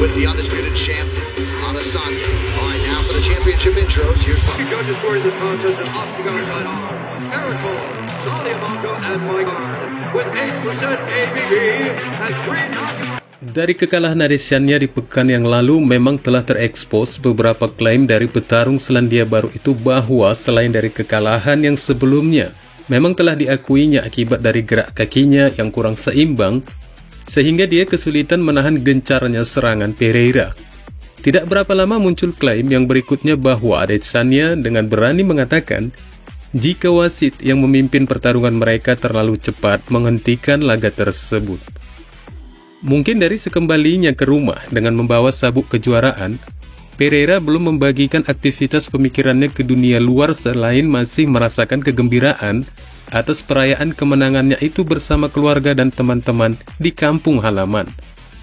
with the undisputed champion, Adesanya. All right, now for the championship intros. Here's the judges scoring this contest at Octagon Fight are Jericho, Sally Amanco, and Mike Hard with 8% ABV and 3 knockouts. Dari kekalahan Adesanya di pekan yang lalu memang telah terekspos beberapa klaim dari petarung Selandia Baru itu bahwa selain dari kekalahan yang sebelumnya, memang telah diakuinya akibat dari gerak kakinya yang kurang seimbang, sehingga dia kesulitan menahan gencarnya serangan Pereira. Tidak berapa lama muncul klaim yang berikutnya bahwa Adesanya dengan berani mengatakan jika wasit yang memimpin pertarungan mereka terlalu cepat menghentikan laga tersebut. Mungkin dari sekembalinya ke rumah dengan membawa sabuk kejuaraan, Pereira belum membagikan aktivitas pemikirannya ke dunia luar selain masih merasakan kegembiraan atas perayaan kemenangannya itu bersama keluarga dan teman-teman di kampung halaman.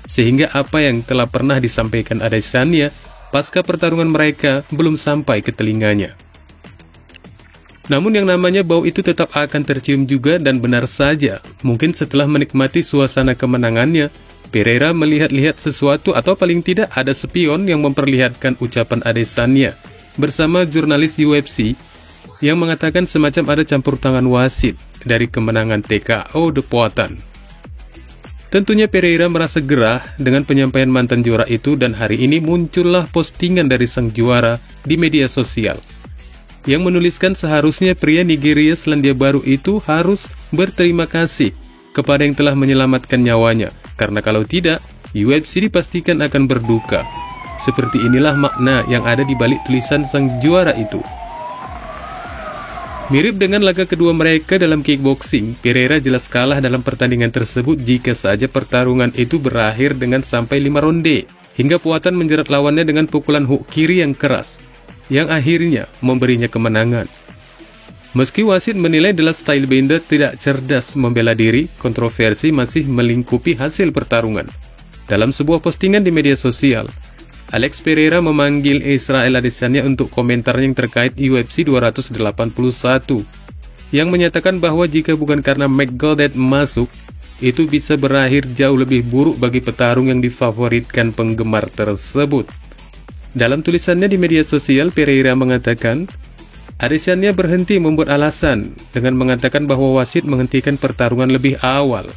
Sehingga apa yang telah pernah disampaikan Adesanya pasca pertarungan mereka belum sampai ke telinganya. Namun yang namanya bau itu tetap akan tercium juga dan benar saja, mungkin setelah menikmati suasana kemenangannya, Pereira melihat-lihat sesuatu atau paling tidak ada spion yang memperlihatkan ucapan Adesanya bersama jurnalis UFC yang mengatakan semacam ada campur tangan wasit dari kemenangan TKO The Poatan. Tentunya Pereira merasa gerah dengan penyampaian mantan juara itu dan hari ini muncullah postingan dari sang juara di media sosial yang menuliskan seharusnya pria Nigeria Selandia Baru itu harus berterima kasih kepada yang telah menyelamatkan nyawanya, karena kalau tidak, UFC dipastikan akan berduka. Seperti inilah makna yang ada di balik tulisan sang juara itu. Mirip dengan laga kedua mereka dalam kickboxing, Pereira jelas kalah dalam pertandingan tersebut jika saja pertarungan itu berakhir dengan sampai 5 ronde, hingga Poatan menjerat lawannya dengan pukulan hook kiri yang keras, yang akhirnya memberinya kemenangan. Meski wasit menilai The Stylebender tidak cerdas membela diri, kontroversi masih melingkupi hasil pertarungan. Dalam sebuah postingan di media sosial, Alex Pereira memanggil Israel Adesanya untuk komentarnya yang terkait UFC 281, yang menyatakan bahwa jika bukan karena McGoldrick masuk, itu bisa berakhir jauh lebih buruk bagi petarung yang difavoritkan penggemar tersebut. Dalam tulisannya di media sosial, Pereira mengatakan, Adesanya berhenti membuat alasan dengan mengatakan bahwa wasit menghentikan pertarungan lebih awal.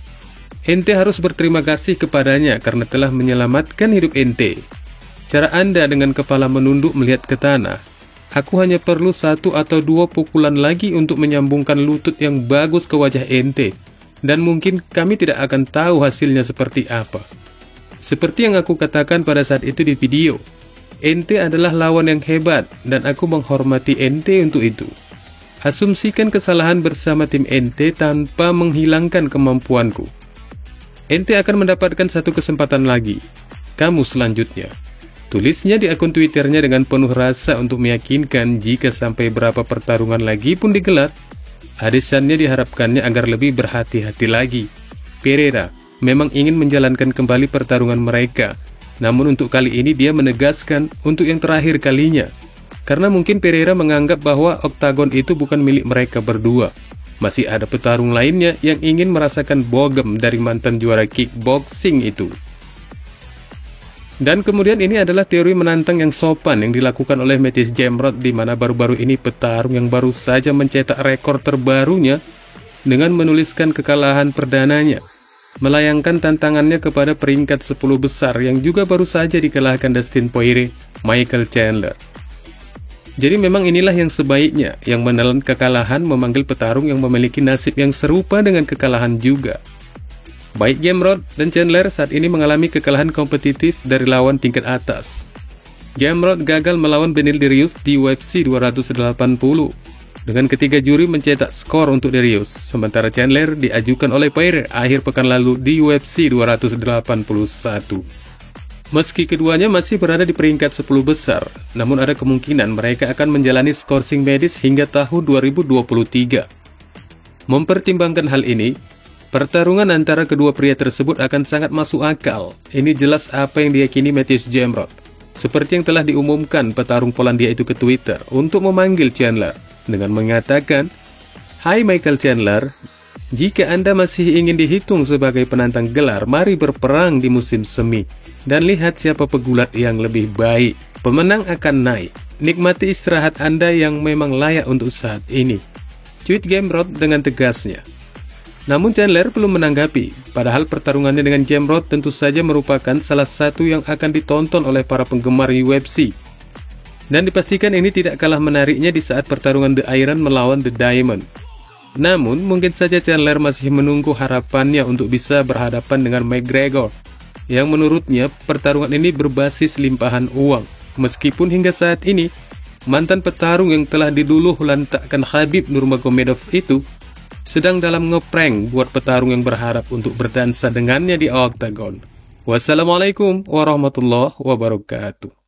Ente harus berterima kasih kepadanya karena telah menyelamatkan hidup ente. Cara Anda dengan kepala menunduk melihat ke tanah. Aku hanya perlu 1 atau 2 pukulan lagi untuk menyambungkan lutut yang bagus ke wajah ente. Dan mungkin kami tidak akan tahu hasilnya seperti apa. Seperti yang aku katakan pada saat itu di video. Ente adalah lawan yang hebat dan aku menghormati ente untuk itu. Asumsikan kesalahan bersama tim ente tanpa menghilangkan kemampuanku. Ente akan mendapatkan 1 kesempatan lagi. Kamu selanjutnya. Tulisnya di akun Twitternya dengan penuh rasa untuk meyakinkan jika sampai berapa pertarungan lagi pun digelar, Adesanya diharapkannya agar lebih berhati-hati lagi. Pereira memang ingin menjalankan kembali pertarungan mereka. Namun untuk kali ini dia menegaskan untuk yang terakhir kalinya. Karena mungkin Pereira menganggap bahwa oktagon itu bukan milik mereka berdua. Masih ada petarung lainnya yang ingin merasakan bogem dari mantan juara kickboxing itu. Dan kemudian ini adalah teori menantang yang sopan yang dilakukan oleh Matthijs Gamrot, di mana baru-baru ini petarung yang baru saja mencetak rekor terbarunya dengan menuliskan kekalahan perdananya, melayangkan tantangannya kepada peringkat 10 besar yang juga baru saja dikalahkan Dustin Poirier, Michael Chandler. Jadi memang inilah yang sebaiknya, yang menelan kekalahan memanggil petarung yang memiliki nasib yang serupa dengan kekalahan juga. Baik Gamrot dan Chandler saat ini mengalami kekalahan kompetitif dari lawan tingkat atas. Gamrot gagal melawan Beneil Dariush di UFC 280. Dengan ketiga juri mencetak skor untuk Dariush, sementara Chandler diajukan oleh Poirier akhir pekan lalu di UFC 281. Meski keduanya masih berada di peringkat 10 besar, namun ada kemungkinan mereka akan menjalani skorsing medis hingga tahun 2023. Mempertimbangkan hal ini, pertarungan antara kedua pria tersebut akan sangat masuk akal. Ini jelas apa yang diyakini Matthijs Gamrot. Seperti yang telah diumumkan petarung Polandia itu ke Twitter untuk memanggil Chandler dengan mengatakan, "Hai Michael Chandler, Jika Anda masih ingin dihitung sebagai penantang gelar, mari berperang di musim semi dan lihat siapa pegulat yang lebih baik. Pemenang akan naik. Nikmati istirahat Anda yang memang layak untuk saat ini, tweet Gamrot dengan tegasnya. Namun Chandler belum menanggapi, padahal pertarungannya dengan Gamrot tentu saja merupakan salah satu yang akan ditonton oleh para penggemar UFC. Dan dipastikan ini tidak kalah menariknya di saat pertarungan The Iron melawan The Diamond. Namun, mungkin saja Chandler masih menunggu harapannya untuk bisa berhadapan dengan McGregor, yang menurutnya pertarungan ini berbasis limpahan uang. Meskipun hingga saat ini, mantan petarung yang telah diluluh lantakkan Khabib Nurmagomedov itu sedang dalam ngeprank buat petarung yang berharap untuk berdansa dengannya di oktagon. Wassalamualaikum warahmatullahi wabarakatuh.